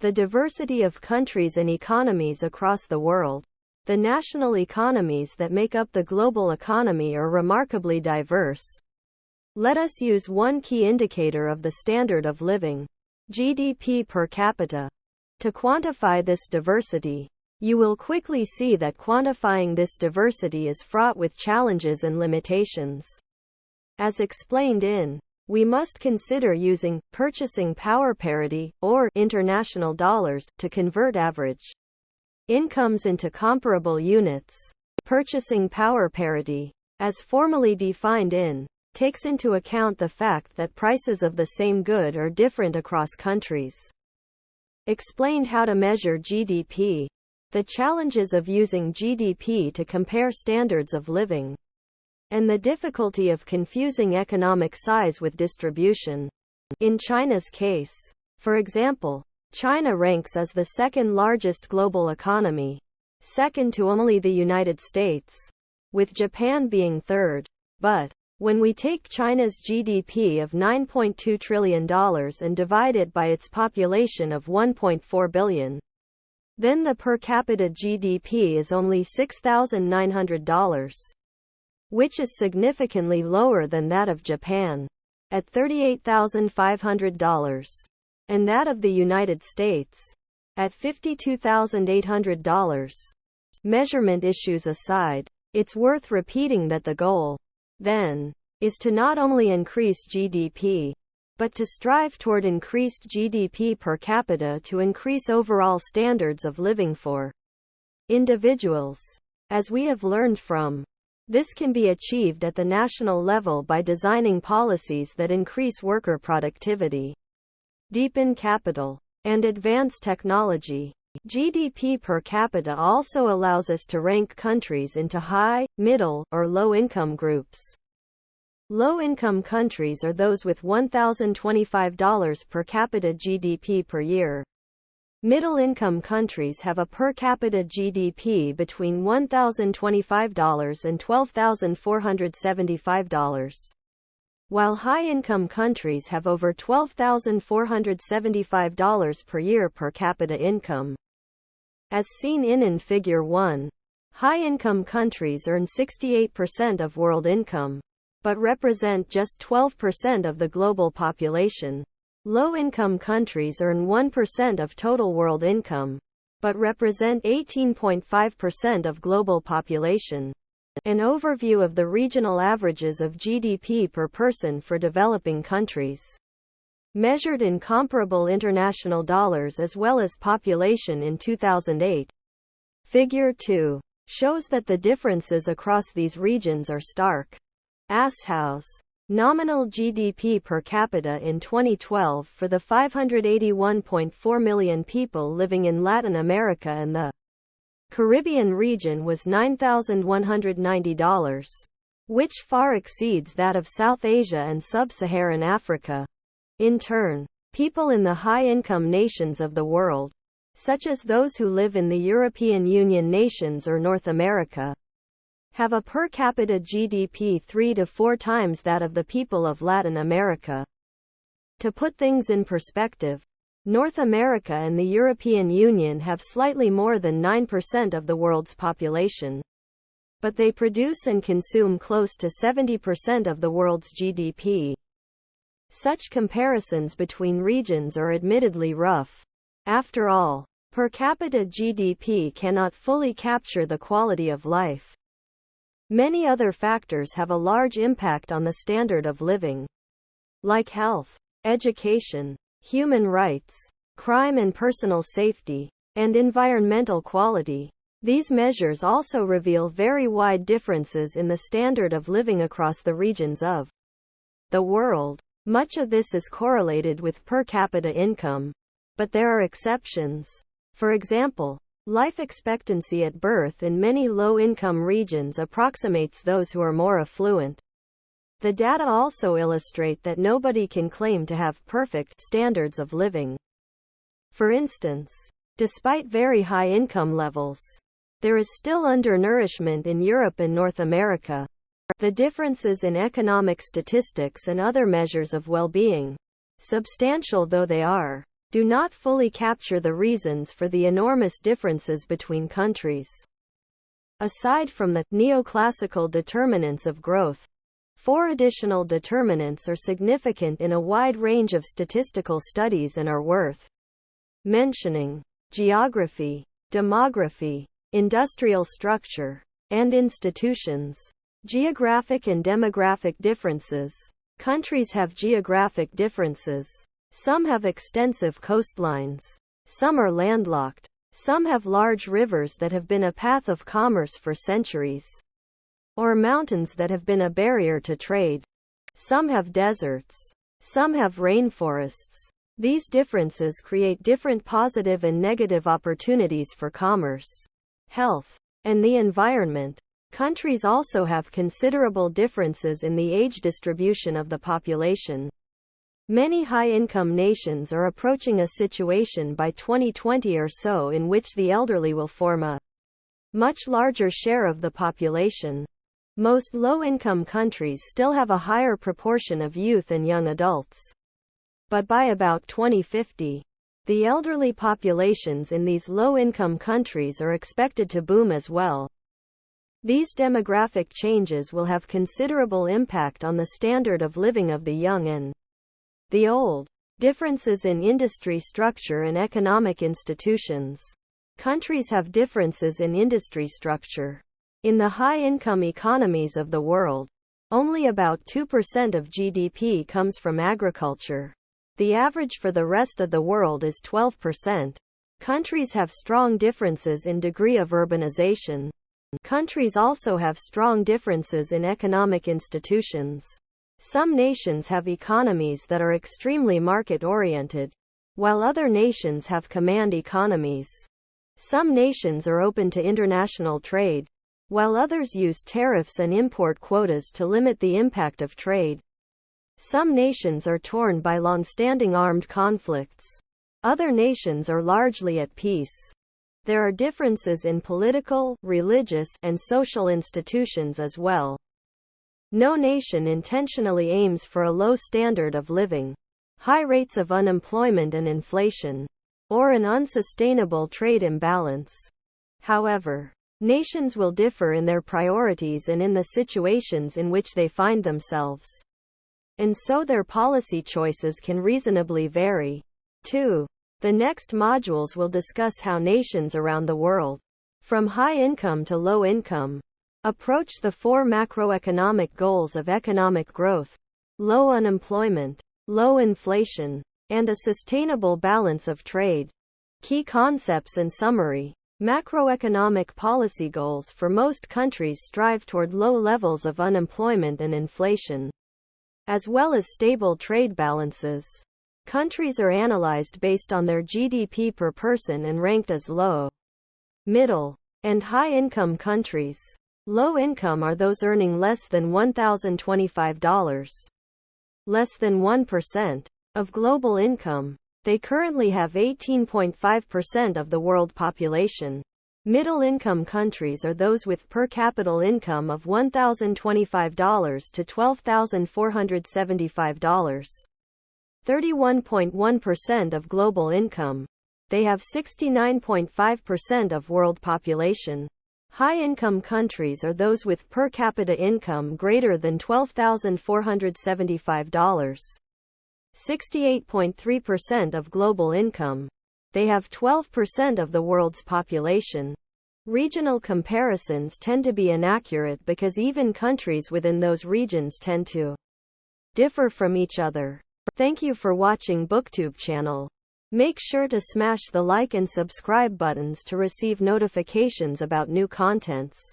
the diversity of countries and economies across the world. The national economies that make up the global economy are remarkably diverse. Let us use one key indicator of the standard of living: GDP per capita. To quantify this diversity, you will quickly see that quantifying this diversity is fraught with challenges and limitations. As explained in, we must consider using purchasing power parity, or international dollars, to convert average incomes into comparable units. Purchasing power parity, as formally defined in, takes into account the fact that prices of the same good are different across countries. Explained how to measure GDP. The challenges of using GDP to compare standards of living, and the difficulty of confusing economic size with distribution. In China's case, for example, China ranks as the second largest global economy, second to only the United States, with Japan being third. But when we take China's GDP of $9.2 trillion and divide it by its population of 1.4 billion, then the per capita GDP is only $6,900, which is significantly lower than that of Japan, at $38,500, and that of the United States, at $52,800. Measurement issues aside, it's worth repeating that the goal, then, is to not only increase GDP, but to strive toward increased GDP per capita to increase overall standards of living for individuals. As we have learned from, this can be achieved at the national level by designing policies that increase worker productivity, deepen capital, and advance technology. GDP per capita also allows us to rank countries into high, middle, or low-income groups. Low-income countries are those with $1,025 per capita GDP per year. Middle-income countries have a per capita GDP between $1,025 and $12,475. While high-income countries have over $12,475 per year per capita income. As seen in Figure 1, high-income countries earn 68% of world income, but represent just 12% of the global population. Low-income countries earn 1% of total world income, but represent 18.5% of global population. An overview of the regional averages of GDP per person for developing countries, measured in comparable international dollars as well as population in 2008. Figure 2 shows that the differences across these regions are stark. House nominal GDP per capita in 2012 for the 581.4 million people living in Latin America and the Caribbean region was $9,190, which far exceeds that of South Asia and Sub-Saharan Africa. In turn, people in the high-income nations of the world, such as those who live in the European Union nations or North America, have a per capita GDP 3 to 4 times that of the people of Latin America. To put things in perspective, North America and the European Union have slightly more than 9% of the world's population, but they produce and consume close to 70% of the world's GDP. Such comparisons between regions are admittedly rough. After all, per capita GDP cannot fully capture the quality of life. Many other factors have a large impact on the standard of living, like health, education, human rights, crime and personal safety, and environmental quality. These measures also reveal very wide differences in the standard of living across the regions of the world. Much of this is correlated with per capita income, but there are exceptions. For example, life expectancy at birth in many low-income regions approximates those who are more affluent. The data also illustrate that nobody can claim to have perfect standards of living. For instance, despite very high income levels, there is still undernourishment in Europe and North America. The differences in economic statistics and other measures of well-being, substantial though they are, do not fully capture the reasons for the enormous differences between countries. Aside from the neoclassical determinants of growth, 4 additional determinants are significant in a wide range of statistical studies and are worth mentioning: geography, demography, industrial structure, and institutions. Geographic and demographic differences. Countries have geographic differences. Some have extensive coastlines. Some are landlocked. Some have large rivers that have been a path of commerce for centuries, or mountains that have been a barrier to trade. Some have deserts. Some have rainforests. These differences create different positive and negative opportunities for commerce, health, and the environment. Countries also have considerable differences in the age distribution of the population. Many high-income nations are approaching a situation by 2020 or so in which the elderly will form a much larger share of the population. Most low-income countries still have a higher proportion of youth and young adults. But by about 2050, the elderly populations in these low-income countries are expected to boom as well. These demographic changes will have considerable impact on the standard of living of the young and the old. Differences in industry structure and economic institutions. Countries have differences in industry structure. In the high-income economies of the world, only about 2% of GDP comes from agriculture. The average for the rest of the world is 12%. Countries have strong differences in degree of urbanization. Countries also have strong differences in economic institutions. Some nations have economies that are extremely market-oriented, while other nations have command economies. Some nations are open to international trade, while others use tariffs and import quotas to limit the impact of trade. Some nations are torn by long-standing armed conflicts. Other nations are largely at peace. There are differences in political, religious, and social institutions as well. No nation intentionally aims for a low standard of living, high rates of unemployment and inflation, or an unsustainable trade imbalance. However, nations will differ in their priorities and in the situations in which they find themselves. And so their policy choices can reasonably vary. 2. The next modules will discuss how nations around the world, from high income to low income, approach the 4 macroeconomic goals of economic growth, low unemployment, low inflation, and a sustainable balance of trade. Key concepts and summary. Macroeconomic policy goals for most countries strive toward low levels of unemployment and inflation, as well as stable trade balances. Countries are analyzed based on their GDP per person and ranked as low, middle, and high-income countries. Low income are those earning less than $1,025, less than 1% of global income. They currently have 18.5% of the world population. Middle-income countries are those with per capita income of $1,025 to $12,475. 31.1% of global income. They have 69.5% of world population. High-income countries are those with per capita income greater than $12,475. 68.3% of global income. They have 12% of the world's population. Regional comparisons tend to be inaccurate because even countries within those regions tend to differ from each other. Thank you for watching BookTube channel. Make sure to smash the like and subscribe buttons to receive notifications about new contents.